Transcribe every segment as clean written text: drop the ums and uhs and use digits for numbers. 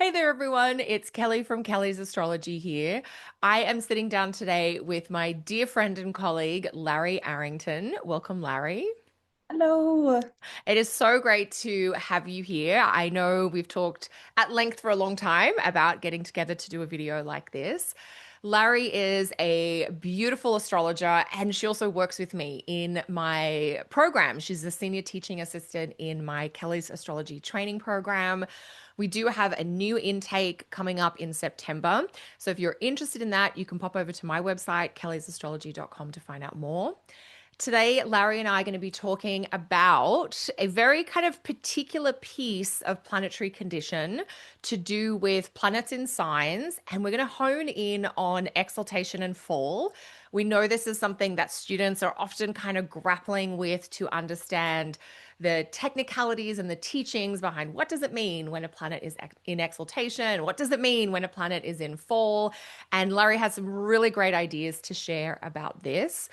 Hey there, everyone. It's Kelly from Kelly's Astrology here. I am sitting down today with my dear friend and colleague, Larry Arrington. Welcome, Larry. Hello. It is so great to have you here. I know we've talked at length for a long time about getting together to do a video like this. Larry is a beautiful astrologer and she also works with me in my program. She's a senior teaching assistant in my Kelly's Astrology training program. We do have a new intake coming up in September. So if you're interested in that, you can pop over to my website, kellysastrology.com, to find out more. Today, Larry and I are going to be talking about a very kind of particular piece of planetary condition to do with planets in signs, and we're going to hone in on exaltation and fall. We know this is something that students are often kind of grappling with to understand the technicalities and the teachings behind what does it mean when a planet is in exaltation? What does it mean when a planet is in fall? And Larry has some really great ideas to share about this.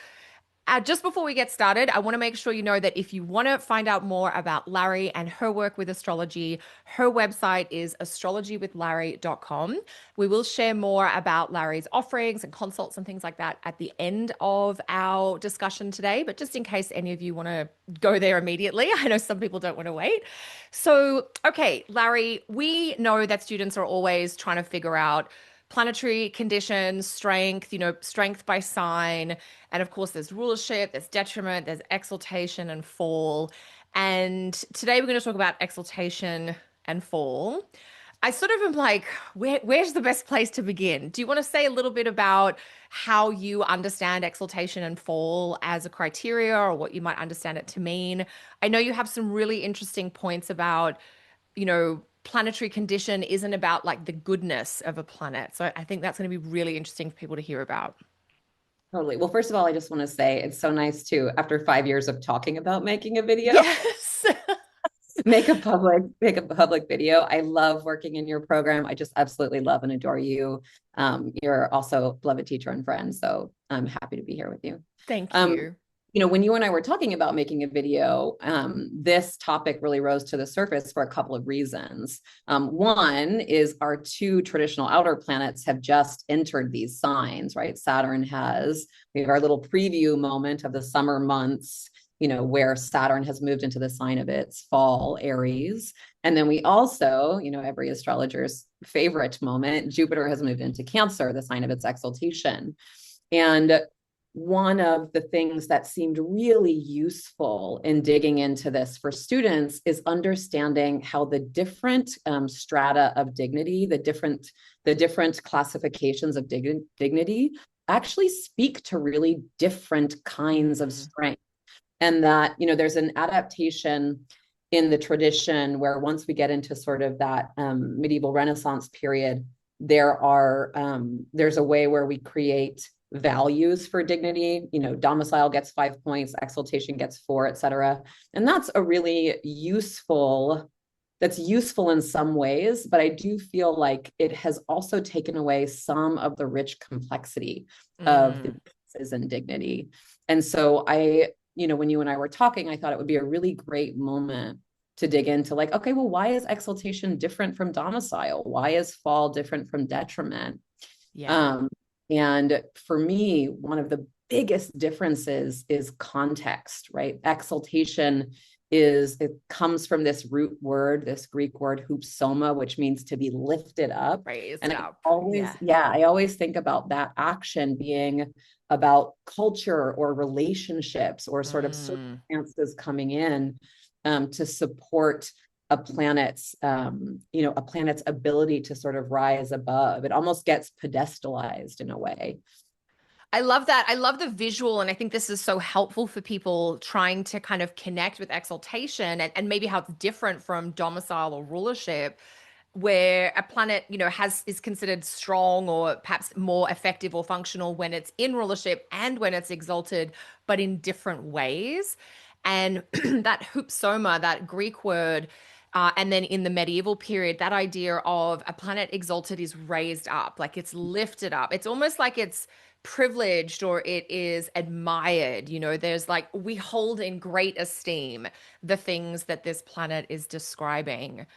Just before we get started, I want to make sure you know that if you want to find out more about Larry and her work with astrology, her website is astrologywithlarry.com. We will share more about Larry's offerings and consults and things like that at the end of our discussion today. But just in case any of you want to go there immediately, I know some people don't want to wait. So, okay, Larry, we know that students are always trying to figure out planetary conditions, strength, strength by sign. And of course, there's rulership, there's detriment, there's exaltation and fall. And today we're going to talk about exaltation and fall. I sort of am like, where's the best place to begin? Do you want to say a little bit about how you understand exaltation and fall as a criteria or what you might understand it to mean? I know you have some really interesting points about planetary condition isn't about like the goodness of a planet. So I think that's going to be really interesting for people to hear about. Totally. Well, first of all, I just want to say it's so nice to, after 5 years of talking about making a video, Yes. make a public video. I love working in your program. I just absolutely love and adore you. You're also a beloved teacher and friend, so I'm happy to be here with you. Thank Um, you. when you and I were talking about making a video, this topic really rose to the surface for a couple of reasons. One is our two traditional outer planets have just entered these signs, right? We have our little preview moment of the summer months, where Saturn has moved into the sign of its fall, Aries. And then we also, every astrologer's favorite moment, Jupiter has moved into Cancer, the sign of its exaltation. And one of the things that seemed really useful in digging into this for students is understanding how the different strata of dignity, the different classifications of dignity actually speak to really different kinds of Mm. strength. And that, there's an adaptation in the tradition where once we get into sort of that medieval Renaissance period, there's a way where we create values for dignity. Domicile gets 5 points, exaltation gets 4, etc. And that's useful in some ways, but I do feel like it has also taken away some of the rich complexity of the Mm. differences in dignity. And so when you and I were talking, I thought it would be a really great moment to dig into, like, okay, well, why is exaltation different from domicile? Why is fall different from detriment? Yeah. Um, and for me, one of the biggest differences is context, right? It comes from this root word, this Greek word hupsoma, which means to be lifted up. Raised And up. Yeah. I always think about that action being about culture or relationships or sort of Mm. circumstances coming in to support a planet's ability to sort of rise above. It almost gets pedestalized in a way. I love that. I love the visual, and I think this is so helpful for people trying to kind of connect with exaltation and maybe how it's different from domicile or rulership, where a planet, has is considered strong or perhaps more effective or functional when it's in rulership and when it's exalted, but in different ways. And that hupsoma, that Greek word, and then in the medieval period, that idea of a planet exalted is raised up, like it's lifted up. It's almost like it's privileged or it is admired. There's like, we hold in great esteem the things that this planet is describing.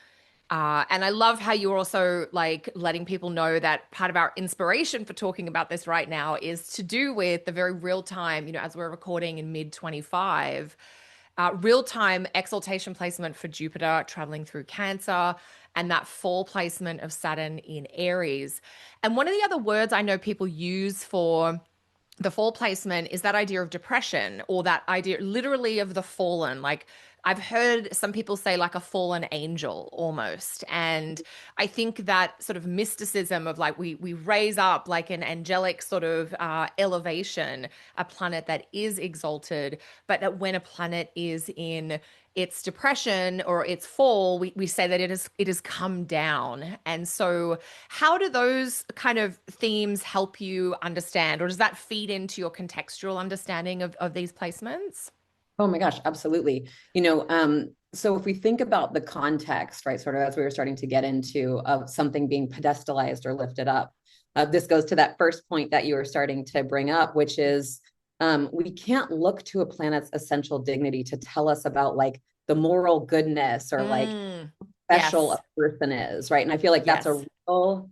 And I love how you're also like letting people know that part of our inspiration for talking about this right now is to do with the very real time, as we're recording in mid 25, real time exaltation placement for Jupiter traveling through Cancer and that fall placement of Saturn in Aries. And one of the other words I know people use for the fall placement is that idea of depression, or that idea literally of the fallen. Like I've heard some people say like a fallen angel almost. And I think that sort of mysticism of like we raise up like an angelic sort of elevation, a planet that is exalted, but that when a planet is in its depression or its fall, we say that it has come down. And so how do those kind of themes help you understand, or does that feed into your contextual understanding of these placements? Oh my gosh, absolutely. So if we think about the context, right, sort of as we were starting to get into of something being pedestalized or lifted up, this goes to that first point that you were starting to bring up, which is we can't look to a planet's essential dignity to tell us about like the moral goodness or like Mm, special a yes, person is, right? And I feel like that's a yes. real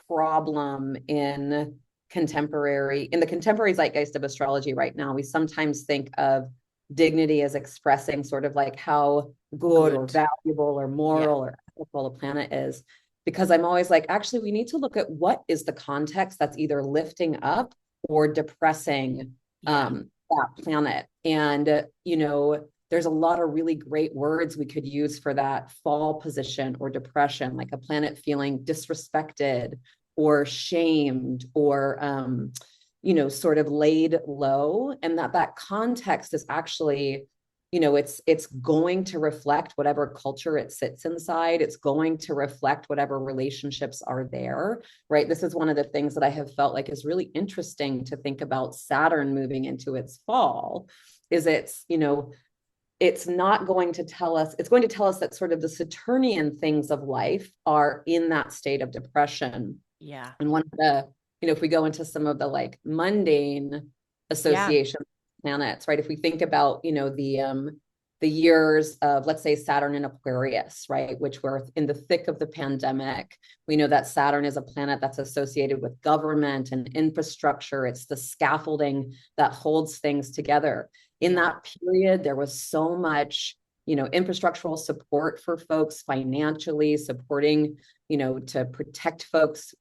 problem in the contemporary zeitgeist of astrology right now. We sometimes think of dignity as expressing sort of like how good or Good. valuable or Yeah. moral or ethical a planet is. Because I'm always like, actually, we need to look at what is the context that's either lifting up or depressing Yeah. that planet. And, there's a lot of really great words we could use for that fall position or depression, like a planet feeling disrespected or shamed or sort of laid low, and that context is actually, it's going to reflect whatever culture it sits inside. It's going to reflect whatever relationships are there, right? This is one of the things that I have felt like is really interesting to think about Saturn moving into its fall, is it's not going to tell us, it's going to tell us that sort of the Saturnian things of life are in that state of depression. Yeah. And one of the, if we go into some of the like mundane Yeah. association planets, right? If we think about, the years of, let's say, Saturn in Aquarius, right, which were in the thick of the pandemic. We know that Saturn is a planet that's associated with government and infrastructure. It's the scaffolding that holds things together. In Yeah. that period, there was so much, infrastructural support for folks, financially supporting, to protect folks,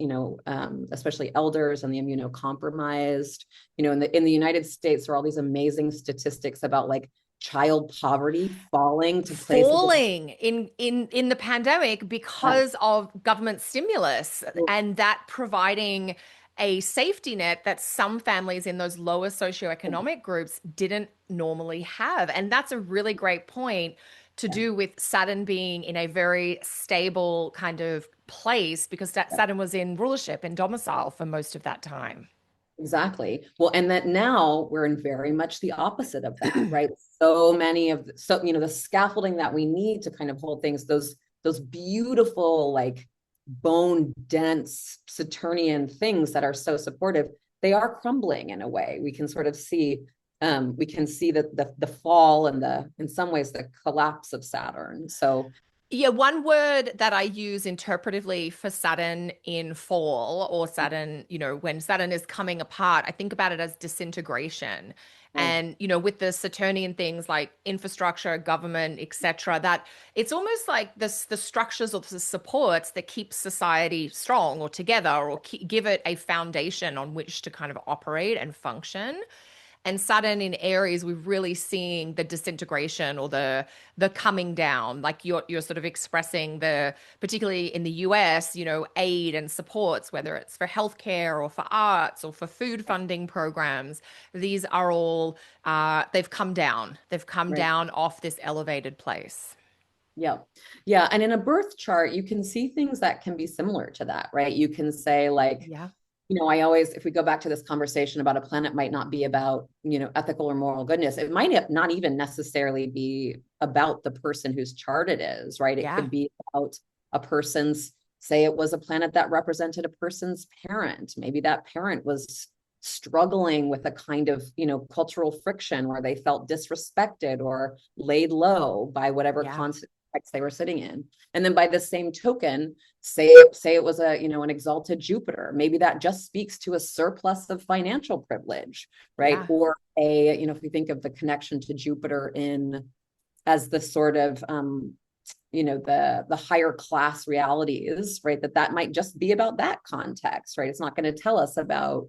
especially elders and the immunocompromised. In the United States, there are all these amazing statistics about like child poverty falling to places of, Falling in the pandemic because of government stimulus, and that providing a safety net that some families in those lower socioeconomic groups didn't normally have. And that's a really great point to yeah, do with Saturn being in a very stable kind of place, because that yeah. Saturn was in rulership and domicile for most of that time. Exactly. Well, and that now we're in very much the opposite of that, right? So many of the scaffolding that we need to kind of hold things, those beautiful, like bone dense Saturnian things that are so supportive, they are crumbling in a way. We can sort of see, we can see the fall and in some ways the collapse of Saturn. So Yeah, one word that I use interpretively for Saturn in fall, or Saturn, when Saturn is coming apart, I think about it as disintegration. right, And, with the Saturnian things like infrastructure, government, etc., that it's almost like the structures or the supports that keep society strong or together, or give it a foundation on which to kind of operate and function. And Saturn in Aries, we're really seeing the disintegration or the coming down. Like you're sort of expressing the, particularly in the US, aid and supports, whether it's for healthcare or for arts or for food funding programs. These are all they've come down. They've come right. down off this elevated place. Yeah. Yeah. And in a birth chart, you can see things that can be similar to that, right? You can say, like, Yeah. I always, if we go back to this conversation about a planet might not be about, ethical or moral goodness, it might not even necessarily be about the person whose chart it is, right? It Yeah. could be about a person's, say it was a planet that represented a person's parent. Maybe that parent was struggling with a kind of, cultural friction where they felt disrespected or laid low by whatever Yeah. concept context they were sitting in. And then by the same token, say it was a, an exalted Jupiter, maybe that just speaks to a surplus of financial privilege, right? Yeah. Or if you think of the connection to Jupiter in as the sort of the higher class realities, right? That might just be about that context, right? It's not going to tell us about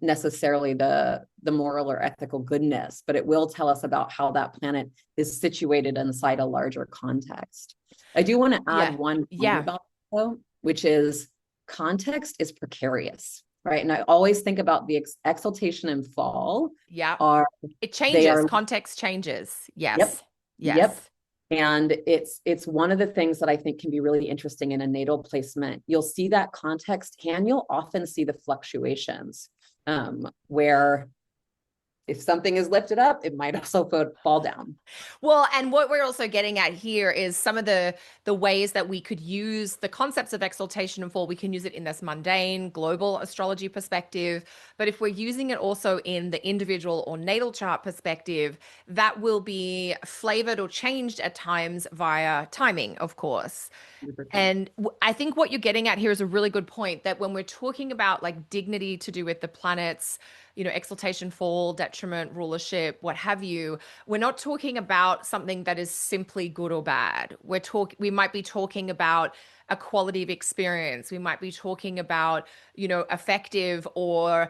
necessarily the moral or ethical goodness, but it will tell us about how that planet is situated inside a larger context. I do want to add Yeah. one point Yeah. about that, though, which is context is precarious, right? And I always think about the exaltation and fall Yeah. are It they changes. are Context changes. yep, Yes. yep. Yes. And it's one of the things that I think can be really interesting in a natal placement. You'll see that context, and you'll often see the fluctuations, where if something is lifted up, it might also fall down. Well, and what we're also getting at here is some of the ways that we could use the concepts of exaltation and fall. We can use it in this mundane global astrology perspective, but if we're using it also in the individual or natal chart perspective, that will be flavored or changed at times via timing, of course. 100%. And I think what you're getting at here is a really good point that when we're talking about like dignity to do with the planets, exaltation, fall, detriment, rulership, what have you, we're not talking about something that is simply good or bad. We might be talking about a quality of experience. We might be talking about, effective or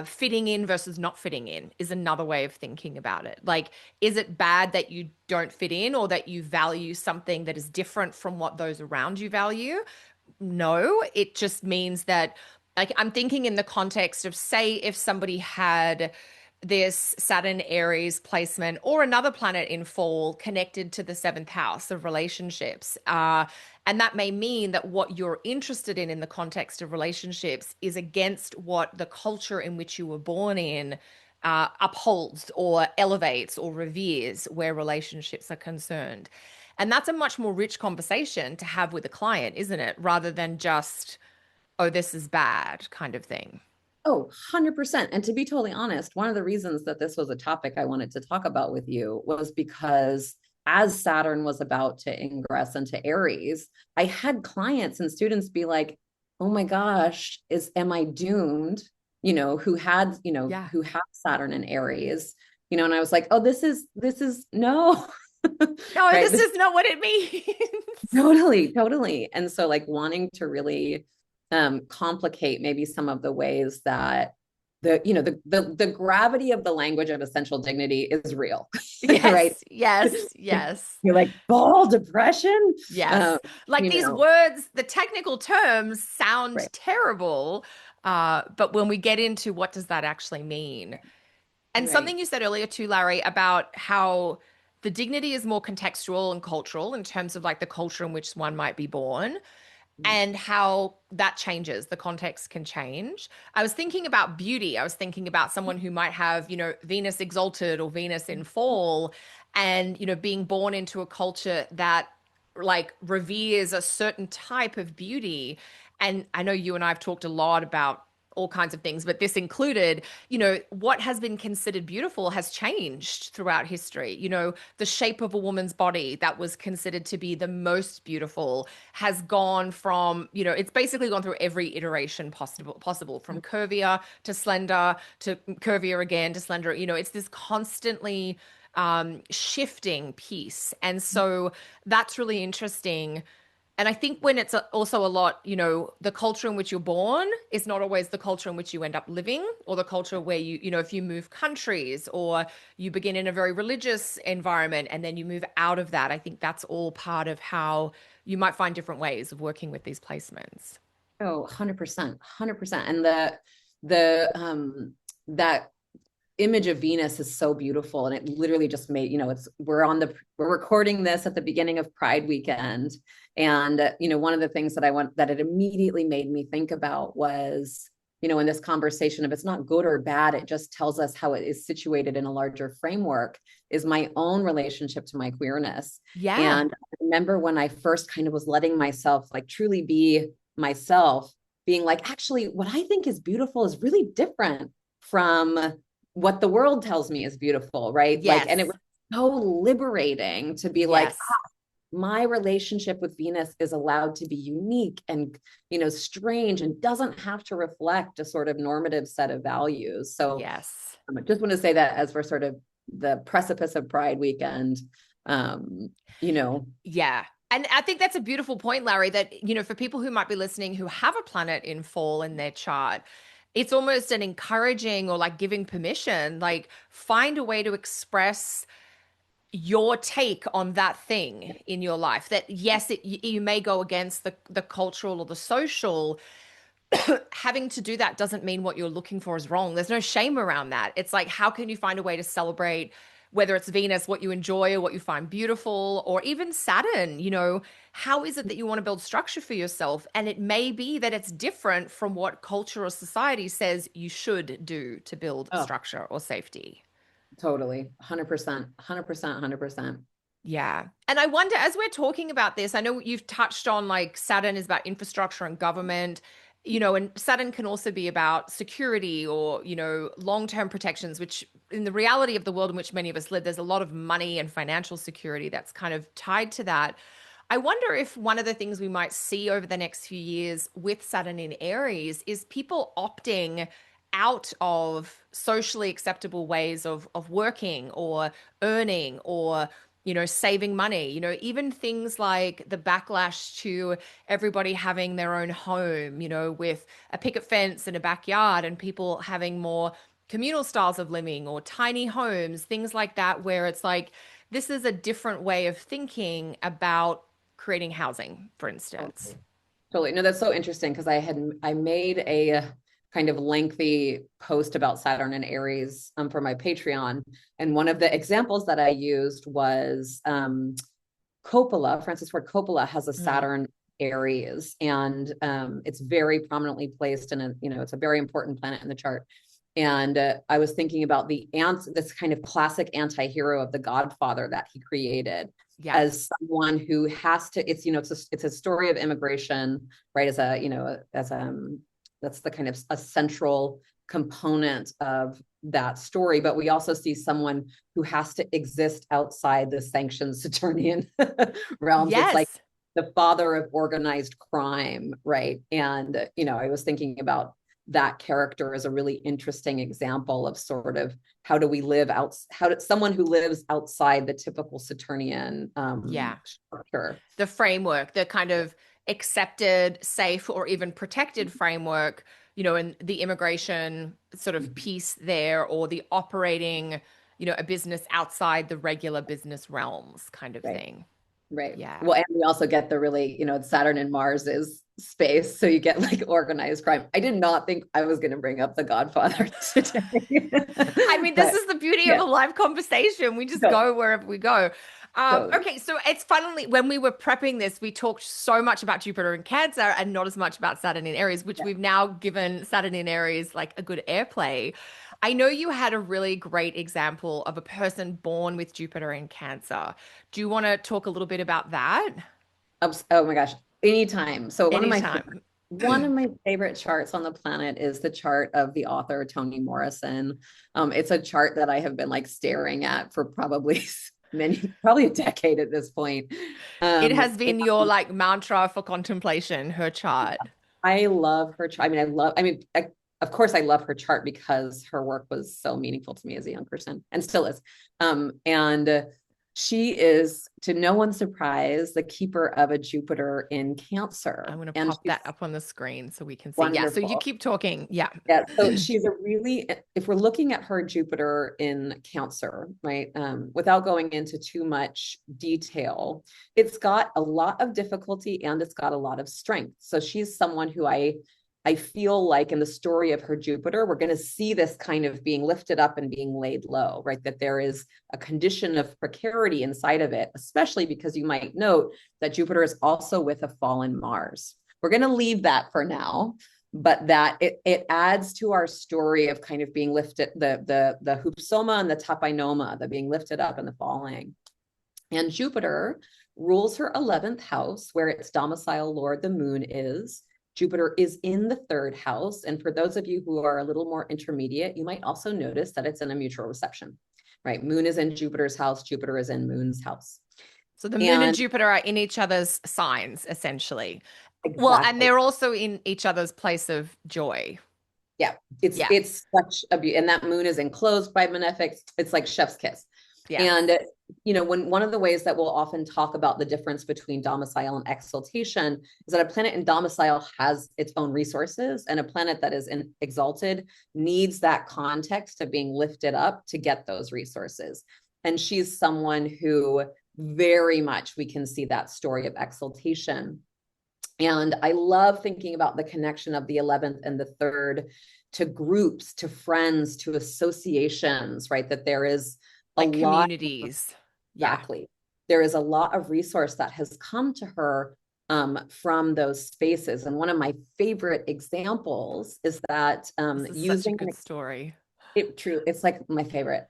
fitting in versus not fitting in is another way of thinking about it. Like, is it bad that you don't fit in or that you value something that is different from what those around you value? No, it just means that, like, I'm thinking in the context of, say, if somebody had this Saturn Aries placement or another planet in fall connected to the seventh house of relationships. And that may mean that what you're interested in the context of relationships is against what the culture in which you were born in upholds or elevates or reveres where relationships are concerned. And that's a much more rich conversation to have with a client, isn't it? Rather than just, oh, this is bad kind of thing. Oh, 100%. And to be totally honest, one of the reasons that this was a topic I wanted to talk about with you was because as Saturn was about to ingress into Aries, I had clients and students be like, "Oh my gosh, am I doomed?" Yeah. Who had Saturn in Aries, and I was like, "Oh, this is no." No, Right? this This is not what it means. totally, totally. And so like wanting to really complicate maybe some of the ways that the gravity of the language of essential dignity is real. Right? Yes, yes, yes, You're like ball depression. um, yes. Like you these know, words, the technical terms sound right, terrible, but when we get into what does that actually mean? And right. something you said earlier too, Larry, about how the dignity is more contextual and cultural in terms of like the culture in which one might be born, and how that changes. The context can change. I was thinking about beauty. I was thinking about someone who might have, Venus exalted or Venus in fall, and, being born into a culture that like reveres a certain type of beauty. And I know you and I have talked a lot about all kinds of things, but this included, what has been considered beautiful has changed throughout history. The shape of a woman's body that was considered to be the most beautiful has gone from, it's basically gone through every iteration possible from curvier to slender to curvier again to slender. It's this constantly shifting piece. And so that's really interesting. And I think when it's also a lot, the culture in which you're born is not always the culture in which you end up living, or the culture where if you move countries or you begin in a very religious environment and then you move out of that. I think that's all part of how you might find different ways of working with these placements. Oh, 100%, 100%. And that image of Venus is so beautiful. And it literally just made, we're recording this at the beginning of Pride weekend. And, one of the things that it immediately made me think about was, in this conversation, if it's not good or bad, it just tells us how it is situated in a larger framework, is my own relationship to my queerness. Yeah. And I remember when I first kind of was letting myself like truly be myself, being like, actually, what I think is beautiful is really different from what the world tells me is beautiful, right? Like, and it Yes. was so liberating to be like, Yes. my relationship with Venus is allowed to be unique and, strange, and doesn't have to reflect a sort of normative set of values. So Yes. I just want to say that as we're sort of the precipice of Pride weekend, um, you know, Yeah. And I think that's a beautiful point, Larry, that, for people who might be listening who have a planet in fall in their chart, it's almost an encouraging or like giving permission, like find a way to express your take on that thing in your life. That yes, you may go against the cultural or the social. Having to do that doesn't mean what you're looking for is wrong. There's no shame around that. It's like, how can you find a way to celebrate, whether it's Venus, what you enjoy or what you find beautiful, or even Saturn, how is it that you want to build structure for yourself? And it may be that it's different from what culture or society says you should do to build oh, structure or safety. totally, 100%, 100%, 100%. Yeah. And I wonder, as we're talking about this, I know you've touched on like Saturn is about infrastructure and government, and Saturn can also be about security or, long-term protections, which in the reality of the world in which many of us live, there's a lot of money and financial security that's kind of tied to that. I wonder if one of the things we might see over the next few years with Saturn in Aries is people opting out of socially acceptable ways of working or earning or saving money, even things like the backlash to everybody having their own home, with a picket fence and a backyard and people having more communal styles of living or tiny homes, things like that, where it's like, this is a different way of thinking about creating housing, for instance. Totally. Totally. No, that's so interesting because I made a kind of lengthy post about Saturn and Aries for my Patreon. And one of the examples that I used was Coppola. Francis Ford Coppola has a Mm. Saturn Aries, and it's very prominently placed in it's a very important planet in the chart. And I was thinking about this kind of classic anti-hero of The Godfather that he created Yeah. as someone who has to, it's a story of immigration, right? That's the kind of a central component of that story. But we also see someone who has to exist outside the sanctioned Saturnian realms. It's like Yes. the father of organized crime, right? And, I was thinking about that character as a really interesting example of sort of how do we live out, someone who lives outside the typical Saturnian Yeah. structure. The framework, the kind of accepted, safe, or even protected framework, and the immigration sort of piece there, or the operating, a business outside the regular business realms kind of Right. thing. Right. Yeah. Well, and we also get the really, Saturn and Mars is space. So you get like organized crime. I did not think I was going to bring up The Godfather today. I mean, this But is the beauty of yeah, a live conversation. We just totally. go wherever we go. Totally. Okay, so it's finally when we were prepping this, we talked so much about Jupiter in Cancer and not as much about Saturn in Aries, which Yeah. we've now given Saturn in Aries like a good airplay. I know you had a really great example of a person born with Jupiter in Cancer. Do you want to talk a little bit about that? Oh my gosh. Anytime. So Anytime. one of my favorite charts on the planet is the chart of the author Toni Morrison. It's a chart that I have been like staring at for probably probably a decade at this point. It Um, has been your like mantra for contemplation, her chart. I love her chart. Of course, I love her chart because her work was so meaningful to me as a young person and still is. And she is, to no one's surprise, the keeper of a Jupiter in Cancer. I'm going to And pop she's that up on the screen so we can see. Yeah, so you wonderful. keep talking. Yeah. Yeah, so she's a really, if we're looking at her Jupiter in Cancer, right, without going into too much detail, it's got a lot of difficulty and it's got a lot of strength. So she's someone who I feel like in the story of her Jupiter, we're going to see this kind of being lifted up and being laid low, right? That there is a condition of precarity inside of it, especially because you might note that Jupiter is also with a fallen Mars. We're going to leave that for now, but that it adds to our story of kind of being lifted, the hupsoma and the tapinoma, the being lifted up and the falling. And Jupiter rules her 11th house, where its domicile lord, the moon, is. Jupiter is in the third house. And for those of you who are a little more intermediate, you might also notice that it's in a mutual reception, right? Moon is in Jupiter's house, Jupiter is in Moon's house. So the moon and And Jupiter are in each other's signs, essentially. Well, and exactly. they're also in each other's place of joy. Yeah, it's Yeah. it's such a beauty, and that moon is enclosed by benefics. It's like chef's kiss. Yes. And when one of the ways that we'll often talk about the difference between domicile and exaltation is that a planet in domicile has its own resources, and a planet that is in exalted needs that context of being lifted up to get those resources. And she's someone who very much we can see that story of exaltation. And I love thinking about the connection of the 11th and the 3rd to groups, to friends, to associations, right? That there is a Like lot, communities. Yeah. exactly. There is a lot of resource that has come to her from those spaces. And one of my favorite examples is that This is such a using good story. it's like my favorite.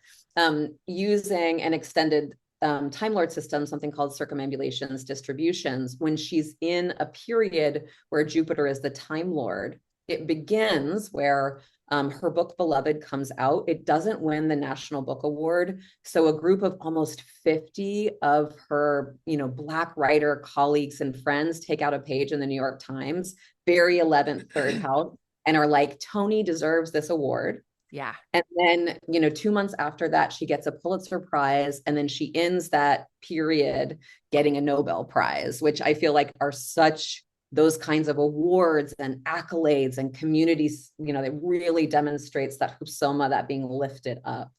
Using an extended Time Lord system, something called circumambulations, distributions, when she's in a period where Jupiter is the Time Lord, it begins where her book Beloved comes out. It doesn't win the National Book Award. So a group of almost 50 of her, Black writer colleagues and friends take out a page in the New York Times, very 11th, third house, and are like, Toni deserves this award. Yeah. And then, 2 months after that, she gets a Pulitzer Prize. And then she ends that period getting a Nobel Prize, which I feel like are such those kinds of awards and accolades and communities, that really demonstrates that hupsoma, that being lifted up.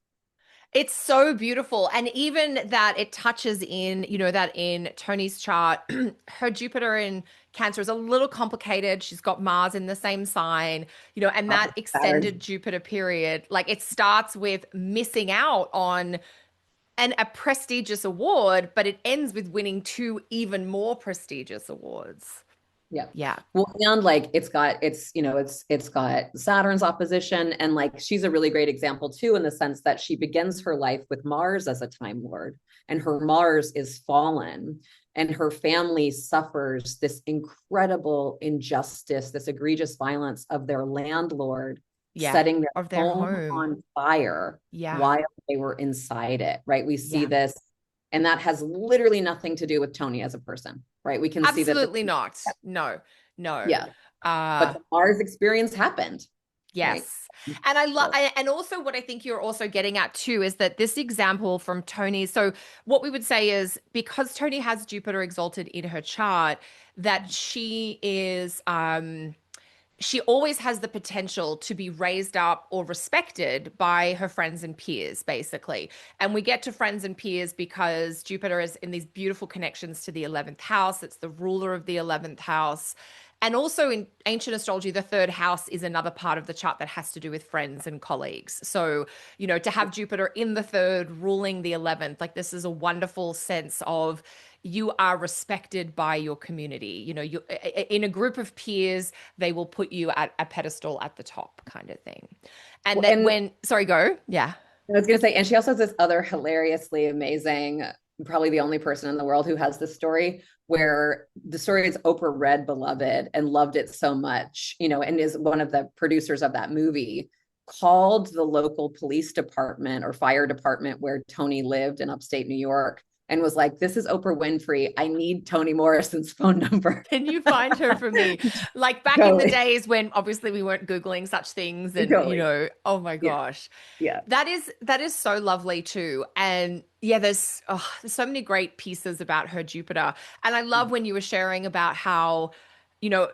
It's so beautiful. And even that it touches in, that in Toni's chart, her Jupiter in Cancer is a little complicated. She's got Mars in the same sign, and that Opposite extended Saturn. Jupiter period, like it starts with missing out on a prestigious award, but it ends with winning two even more prestigious awards. Yeah. Yeah. Well, and like it's got Saturn's opposition, and like she's a really great example too, in the sense that she begins her life with Mars as a Time Lord, and her Mars is fallen, and her family suffers this incredible injustice, this egregious violence of their landlord Yeah. setting their Of their home home. on fire Yeah. while they were inside it, right? We see Yeah. this, and that has literally nothing to do with Toni as a person, right? We can see that Absolutely not. No, no. yeah. But Uh, the Mars experience happened, right? yes. And I love, So, and also what I think you're also getting at too is that this example from Toni. So, what we would say is because Toni has Jupiter exalted in her chart, that she always has the potential to be raised up or respected by her friends and peers, basically. And we get to friends and peers because Jupiter is in these beautiful connections to the 11th house. It's the ruler of the 11th house. And also in ancient astrology, the third house is another part of the chart that has to do with friends and colleagues. So, to have Jupiter in the third ruling the 11th, like this is a wonderful sense of you are respected by your community. You in a group of peers, they will put you at a pedestal at the top kind of thing. And well, that and when, sorry, go. Yeah. I was going to say, and she also has this other hilariously amazing, probably the only person in the world who has this story, where the story is Oprah read Beloved and loved it so much, and is one of the producers of that movie, called the local police department or fire department where Toni lived in upstate New York and was like, "This is Oprah Winfrey. I need Toni Morrison's phone number." Can you find her for me? Like back in the Totally. days when obviously we weren't Googling such things and, Totally. oh my Yeah. gosh. Yeah. That is so lovely too. And yeah, there's so many great pieces about her Jupiter. And I love when you were sharing about how, you know,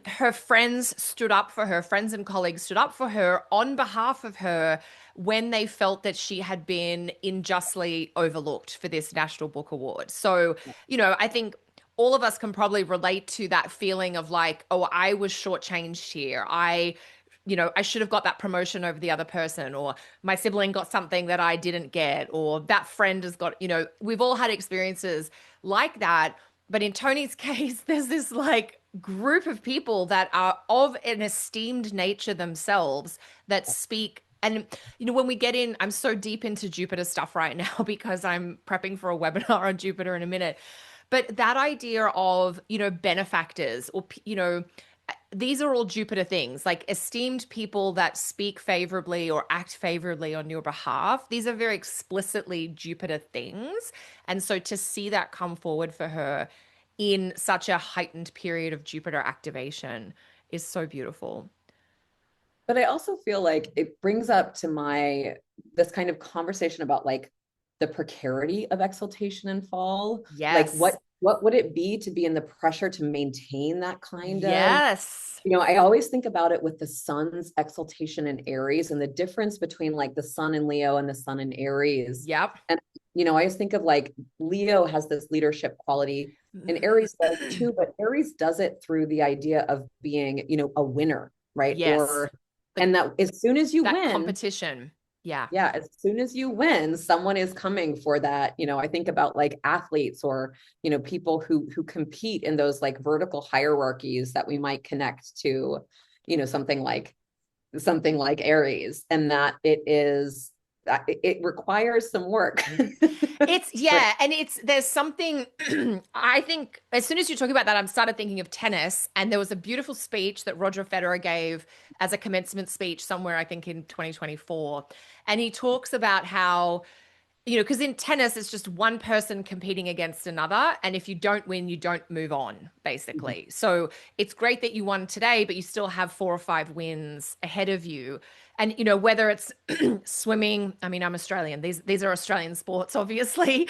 her friends stood up for her, friends and colleagues stood up for her on behalf of her when they felt that she had been unjustly overlooked for this National Book Award. So, I think all of us can probably relate to that feeling of like, oh, I was shortchanged here. I should have got that promotion over the other person, or my sibling got something that I didn't get, or that friend has got, we've all had experiences like that. But in Toni's case, there's this like group of people that are of an esteemed nature themselves that speak. And, when we get in, I'm so deep into Jupiter stuff right now because I'm prepping for a webinar on Jupiter in a minute. But that idea of, benefactors or, these are all Jupiter things, like esteemed people that speak favorably or act favorably on your behalf. These are very explicitly Jupiter things. And so to see that come forward for her in such a heightened period of Jupiter activation is so beautiful. But I also feel like it brings up to my this kind of conversation about like the precarity of exaltation and fall. Like Yes. what would it be to be in the pressure to maintain that kind of, Yes. I always think about it with the sun's exaltation in Aries and the difference between like the sun in Leo and the sun in Aries. Yep. And, I always think of like Leo has this leadership quality and Aries does too, but Aries does it through the idea of being, a winner, right? Yes. The, And that as soon as you that win, competition. Yeah. yeah, as soon as you win, someone is coming for that. I think about like athletes or, people who compete in those like vertical hierarchies that we might connect to, something like Aries, and that it requires some work. It's yeah, and there's something I think as soon as you talk about that, I'm started thinking of tennis, and there was a beautiful speech that Roger Federer gave as a commencement speech somewhere, I think in 2024. And he talks about how because in tennis, it's just one person competing against another. And if you don't win, you don't move on, basically. So it's great that you won today, but you still have 4 or 5 wins ahead of you. And, whether it's swimming, I mean, I'm Australian. These are Australian sports, obviously.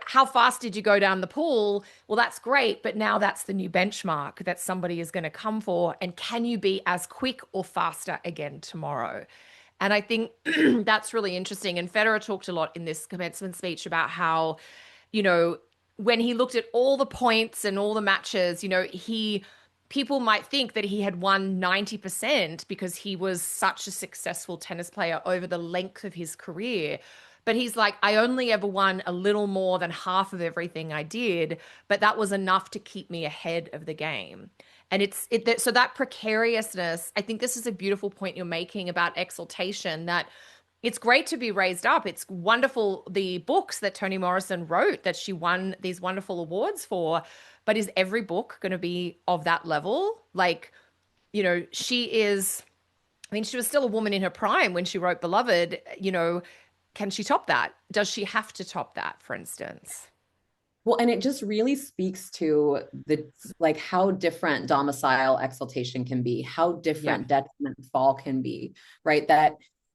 How fast did you go down the pool? Well, that's great. But now that's the new benchmark that somebody is going to come for. And can you be as quick or faster again tomorrow? And I think that's really interesting. And Federer talked a lot in this commencement speech about how, you know, when he looked at all the points and all the matches, people might think that he had won 90% because he was such a successful tennis player over the length of his career. But he's like, I only ever won a little more than half of everything I did, but that was enough to keep me ahead of the game. And so that precariousness, I think this is a beautiful point you're making about exaltation, that it's great to be raised up. It's wonderful, the books that Toni Morrison wrote that she won these wonderful awards for. But is every book going to be of that level? Like, she is, I mean, she was still a woman in her prime when she wrote Beloved. Can she top that? Does she have to top that, for instance? Well, and it just really speaks to the like how different domicile exaltation can be, how Yeah. different detriment fall can be, right?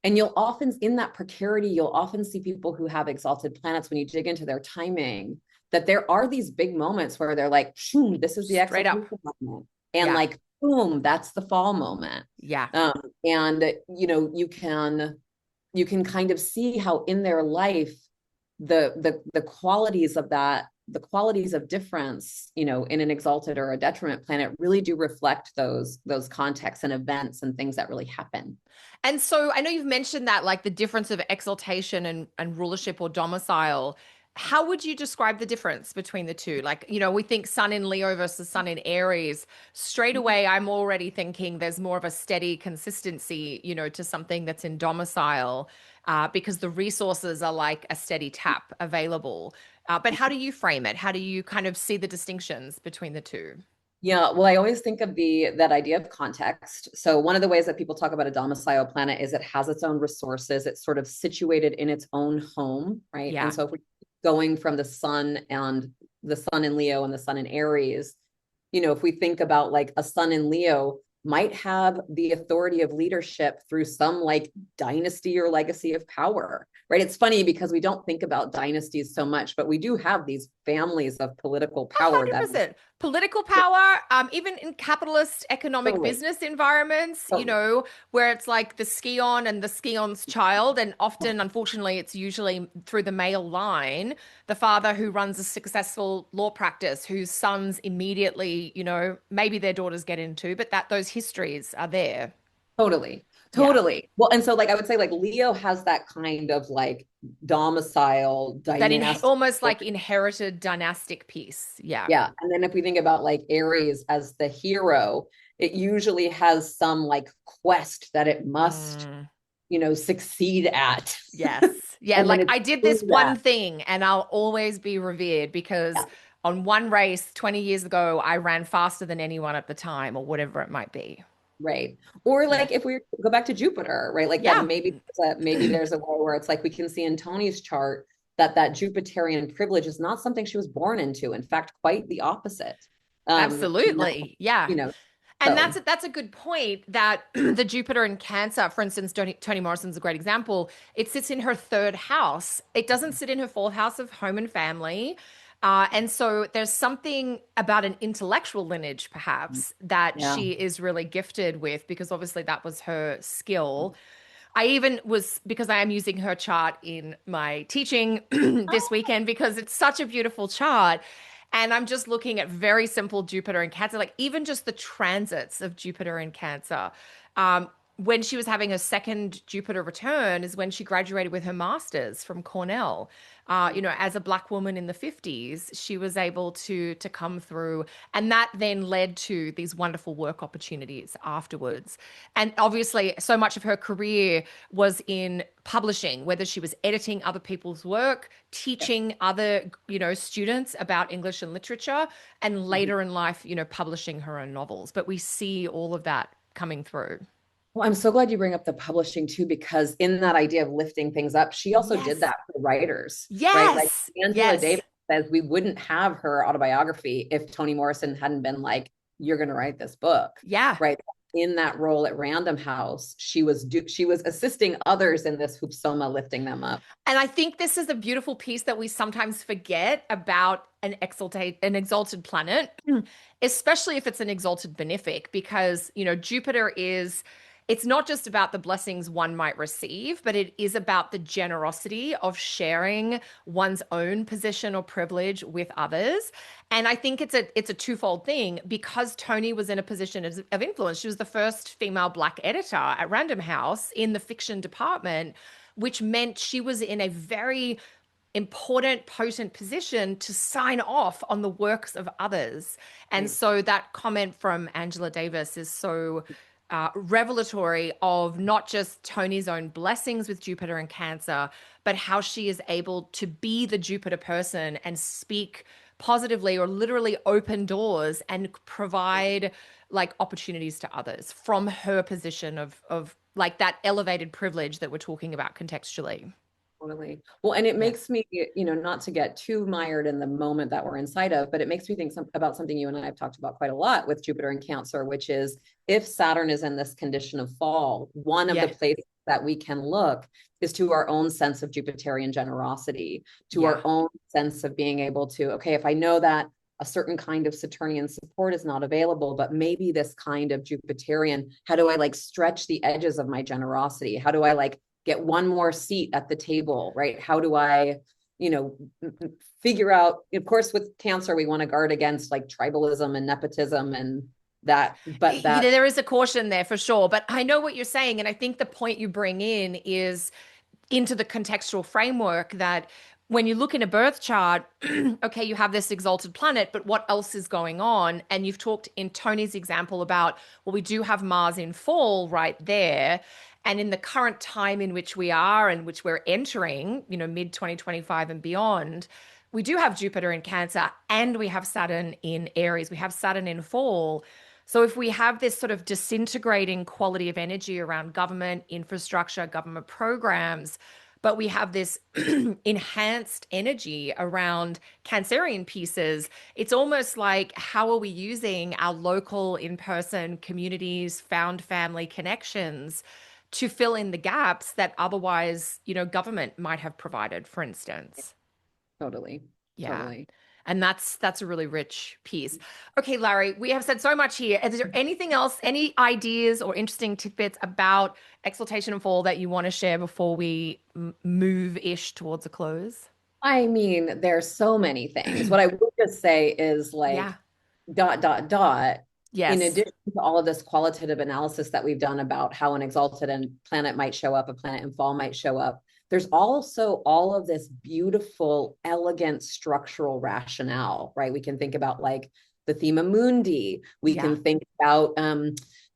And you'll often in that precarity, you'll often see people who have exalted planets when you dig into their timing, that there are these big moments where they're like, this is the Straight up. exaltation moment. And Yeah. like, boom, that's the fall moment. Yeah. And you can kind of see how in their life the qualities of that, the qualities of difference, in an exalted or a detriment planet really do reflect those contexts and events and things that really happen. And so I know you've mentioned that, like the difference of exaltation and rulership or domicile. How would you describe the difference between the two? Like, we think sun in Leo versus sun in Aries. Straight away, I'm already thinking there's more of a steady consistency, to something that's in domicile, because the resources are like a steady tap available. But how do you frame it? How do you kind of see the distinctions between the two? Yeah, well, I always think of that idea of context. So one of the ways that people talk about a domicile planet is it has its own resources. It's sort of situated in its own home, right? And Yeah. so if we're going from the sun in Leo and the sun in Aries, if we think about like a sun in Leo might have the authority of leadership through some like dynasty or legacy of power, right? It's funny because we don't think about dynasties so much, but we do have these families of political power that 100%. Political power, even in capitalist economic totally, business environments, totally, where it's like the scion and the scion's child. And often, unfortunately, it's usually through the male line, the father who runs a successful law practice, whose sons immediately, maybe their daughters get into, but that those histories are there. totally, Yeah. totally. Well, and so like I would say like Leo has that kind of like domicile That in dynastic. almost like inherited dynastic piece. Yeah. Yeah. And then if we think about like Aries as the hero, it usually has some like quest that it must, Mm. succeed at. Yes. Yeah. And then Like it's I did through this one that. thing and I'll always be revered because Yeah. on one race 20 years ago, I ran faster than anyone at the time, or whatever it might be. Right. Or Yeah. like if we go back to Jupiter, right? Like that Yeah. maybe there's a way where it's like we can see in Toni's chart that that Jupiterian privilege is not something she was born into. In fact, quite the opposite. She now, Absolutely. Yeah. you know, And so that's a good point that the Jupiter in Cancer, for instance, Toni Morrison's a great example. It sits in her third house. It doesn't sit in her fourth house of home and family. And so there's something about an intellectual lineage, perhaps, that yeah. she is really gifted with, because obviously that was her skill. I even was, because I am using her chart in my teaching this weekend because it's such a beautiful chart. And I'm just looking at very simple Jupiter and Cancer, like even just the transits of Jupiter and Cancer. When she was having her second Jupiter return is when she graduated with her master's from Cornell. As a black woman in the 50s, she was able to come through, and that then led to these wonderful work opportunities afterwards. And obviously, so much of her career was in publishing, whether she was editing other people's work, Yeah. teaching other, students about English and literature, and Mhm. later in life, publishing her own novels. But we see all of that coming through. Well, I'm so glad you bring up the publishing too, because in that idea of lifting things up, she also did Yes. that for writers, right? Like Yes. Angela Yes. Davis says, we wouldn't have her autobiography if Toni Morrison hadn't been like, "You're going to write this book," Yeah. right? In that role at Random House, she was assisting others in this hoopsoma, lifting them up. And I think this is a beautiful piece that we sometimes forget about an exalted planet, especially if it's an exalted benefic, because, Jupiter is, it's not just about the blessings one might receive, but it is about the generosity of sharing one's own position or privilege with others. And I think it's a twofold thing, because Toni was in a position of influence. She was the first female black editor at Random House in the fiction department, which meant she was in a very important, potent position to sign off on the works of others. And Right. so that comment from Angela Davis is so revelatory of not just Toni's own blessings with Jupiter and Cancer, but how she is able to be the Jupiter person and speak positively or literally open doors and provide like opportunities to others from her position of like that elevated privilege that we're talking about contextually. Totally. Well, and it Yeah. makes me, not to get too mired in the moment that we're inside of, but it makes me think about something you and I have talked about quite a lot with Jupiter and Cancer, which is if Saturn is in this condition of fall, one of the Yeah. places that we can look is to our own sense of Jupiterian generosity, to Yeah. our own sense of being able to, okay, if I know that a certain kind of Saturnian support is not available, but maybe this kind of Jupiterian, how do I like stretch the edges of my generosity? How do I like get one more seat at the table, right? How do I, you know, figure out, of course, with Cancer, we want to guard against like tribalism and nepotism and that, but that, There is a caution there for sure, but I know what you're saying. And I think the point you bring in is into the contextual framework that when you look in a birth chart, okay, you have this exalted planet, but what else is going on? And you've talked in Toni's example about, well, we do have Mars in fall right there. And in the current time in which we are and which we're entering, mid 2025 and beyond, we do have Jupiter in Cancer and we have Saturn in Aries. We have Saturn in fall. So if we have this sort of disintegrating quality of energy around government, infrastructure, government programs, but we have this enhanced energy around Cancerian pieces, it's almost like how are we using our local in-person communities, found family connections to fill in the gaps that otherwise, government might have provided, for instance. totally, Yeah. totally. And that's a really rich piece. Okay, Larry, we have said so much here. Is there anything else, any ideas or interesting tidbits about exaltation and fall that you want to share before we move-ish towards a close? I mean, there's so many things. What I would just say is like, Yeah. dot, dot, dot. In Yes. addition to all of this qualitative analysis that we've done about how an exalted and planet might show up, a planet in fall might show up, there's also all of this beautiful, elegant structural rationale, right? We can think about like the thema mundi. We Yeah. can think about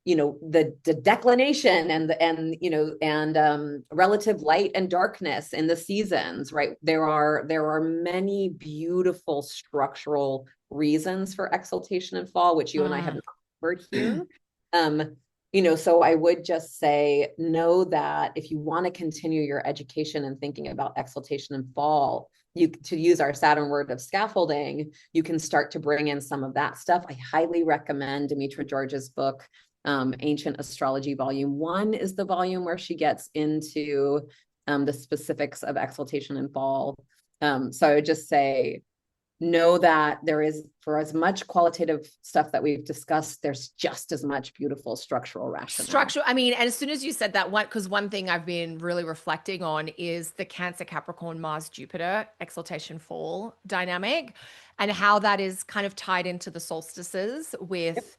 the declination and relative light and darkness in the seasons, right? There are many beautiful structural reasons for exaltation and fall, which you and I have Mm. not covered here. So I would just say, know that if you want to continue your education and thinking about exaltation and fall, to use our Saturn word of scaffolding, you can start to bring in some of that stuff. I highly recommend Demetra George's book, Ancient Astrology. Volume 1 is the volume where she gets into the specifics of exaltation and fall. So I would just say, know that there is, for as much qualitative stuff that we've discussed, there's just as much beautiful structural rationale. Structural, I mean, and as soon as you said that, because one thing I've been really reflecting on is the Cancer Capricorn Mars Jupiter exaltation fall dynamic, and how that is kind of tied into the solstices Yep. with,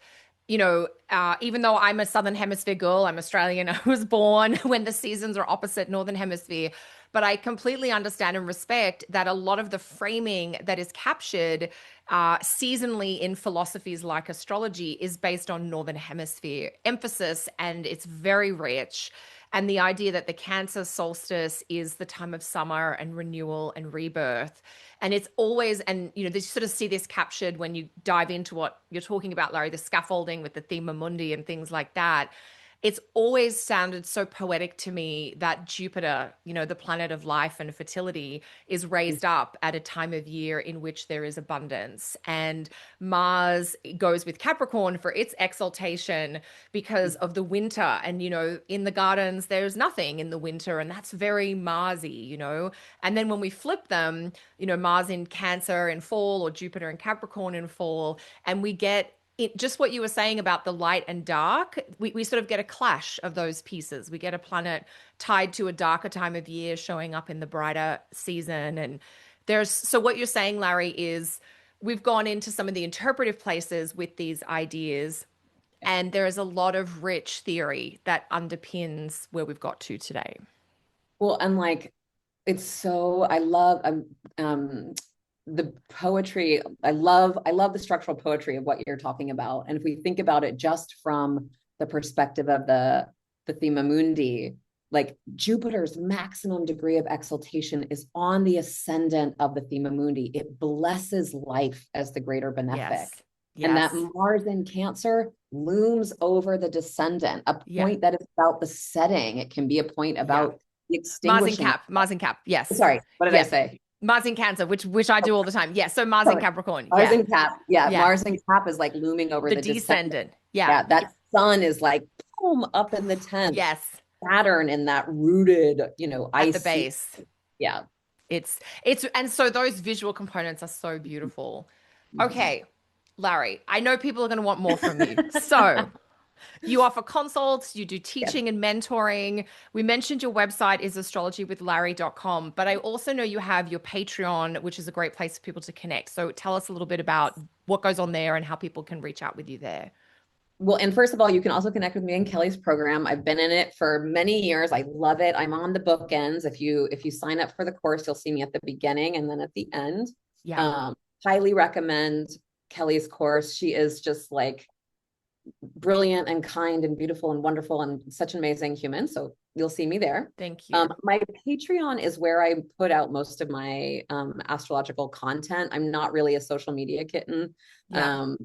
even though I'm a Southern Hemisphere girl, I'm Australian, I was born when the seasons are opposite Northern Hemisphere. But I completely understand and respect that a lot of the framing that is captured seasonally in philosophies like astrology is based on Northern Hemisphere emphasis, and it's very rich. And the idea that the Cancer solstice is the time of summer and renewal and rebirth. And it's always, and you sort of see this captured when you dive into what you're talking about, Larry, the scaffolding with the thema mundi and things like that. It's always sounded so poetic to me that Jupiter, the planet of life and fertility, is raised up at a time of year in which there is abundance. And Mars goes with Capricorn for its exaltation because of the winter. And, in the gardens, there's nothing in the winter. And that's very Marsy. And then when we flip them, Mars in Cancer in fall or Jupiter in Capricorn in fall, and we get just what you were saying about the light and dark, we sort of get a clash of those pieces. We get a planet tied to a darker time of year showing up in the brighter season. And so what you're saying, Larry, is we've gone into some of the interpretive places with these ideas, and there is a lot of rich theory that underpins where we've got to today. Well, and like, it's so, I love the poetry. I love the structural poetry of what you're talking about. And if we think about it just from the perspective of the thema mundi, like Jupiter's maximum degree of exaltation is on the ascendant of the thema mundi. It blesses life as the greater benefic. Yes. And that Yes. Mars in Cancer looms over the descendant, a Yeah. point that is about the setting. It can be a point Yeah. about the extinguishing. Mars in Cap. Yes. Sorry, what did I Yeah. say? Mars in Cancer, which I do all the time. Yeah. So Mars in Sorry. Capricorn. Mars Yeah. and Cap. Yeah, Yeah. Mars and Cap is like looming over The the descendant. descendant. Yeah. Yeah, that sun is like boom up in the 10th. Yes. Saturn in that rooted, At the icy. base. Yeah. And so those visual components are so beautiful. Mhm. Okay, Larry, I know people are going to want more from you. So you offer consults, you do Yes. teaching and mentoring. We mentioned your website is astrologywithlary.com, but I also know you have your Patreon, which is a great place for people to connect. So tell us a little bit about what goes on there and how people can reach out with you there. Well, and first of all, you can also connect with me in Kelly's program. I've been in it for many years. I love it. I'm on the bookends. If you sign up for the course, you'll see me at the beginning and then at the end. Yeah. Um, Highly recommend Kelly's course. She is just like brilliant and kind and beautiful and wonderful and such an amazing human. So you'll see me there. Thank you. My Patreon is where I put out most of my astrological content. I'm not really a social media kitten. Yeah.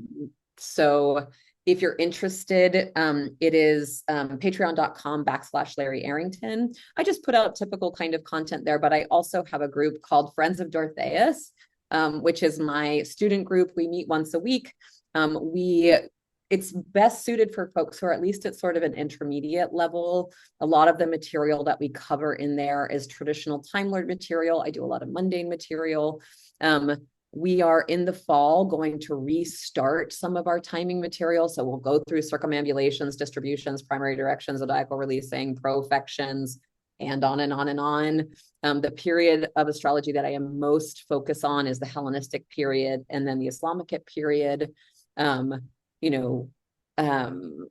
So if you're interested, it is patreon.com/Larry Arrington. I just put out typical kind of content there, but I also have a group called Friends of Dorotheus, which is my student group. We meet once a week. It's best suited for folks who are at least at sort of an intermediate level. A lot of the material that we cover in there is traditional Time Lord material. I do a lot of mundane material. We are in the fall going to restart some of our timing material. So we'll go through circumambulations, distributions, primary directions, zodiacal releasing, profections, and on and on and on. The period of astrology that I am most focused on is the Hellenistic period and then the Islamic period. You know, and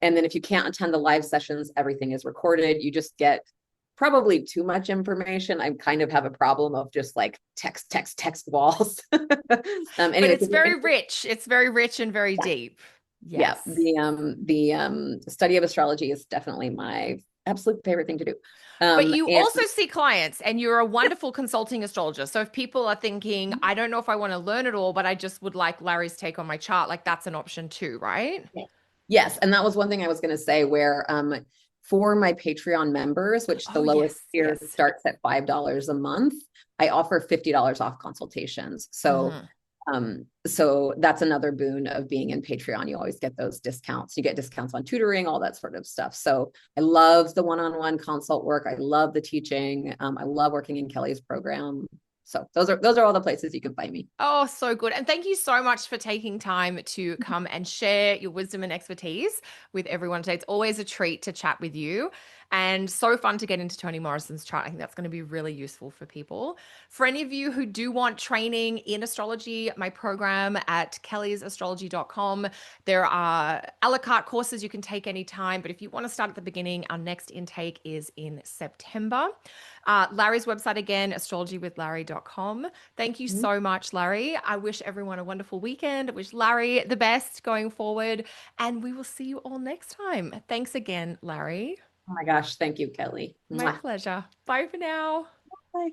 then if you can't attend the live sessions, everything is recorded. You just get probably too much information. I kind of have a problem of just like text walls. But Anyway, it's very rich. It's very rich and very yeah, deep. Yeah, Yes. the study of astrology is definitely my absolute favorite thing to do. But you And also see clients and you're a wonderful consulting astrologer. So if people are thinking, I don't know if I want to learn it all, but I just would like Larry's take on my chart, like that's an option too, right? yes, and that was one thing I was going to say where for my Patreon members, which the Oh, lowest yes, tier yes. starts at $5 a month, I offer $50 off consultations. So Hmm. so that's another boon of being in Patreon. You always get those discounts. You get discounts on tutoring, all that sort of stuff. So I love the one-on-one consult work. I love the teaching. I love working in Kelly's program. So those are all the places you can find me. Oh, so good. And thank you so much for taking time to come and share your wisdom and expertise with everyone today. It's always a treat to chat with you and so fun to get into Toni Morrison's chart. I think that's going to be really useful for people. For any of you who do want training in astrology, my program at kellysastrology.com, there are a la carte courses you can take anytime. But if you want to start at the beginning, our next intake is in September. Larry's website again, astrologywithlarry.com. Thank you so much, Larry. I wish everyone a wonderful weekend. I wish Larry the best going forward. And we will see you all next time. Thanks again, Larry. Oh my gosh, thank you, Kelly. My Mwah. pleasure. Bye for now. Bye.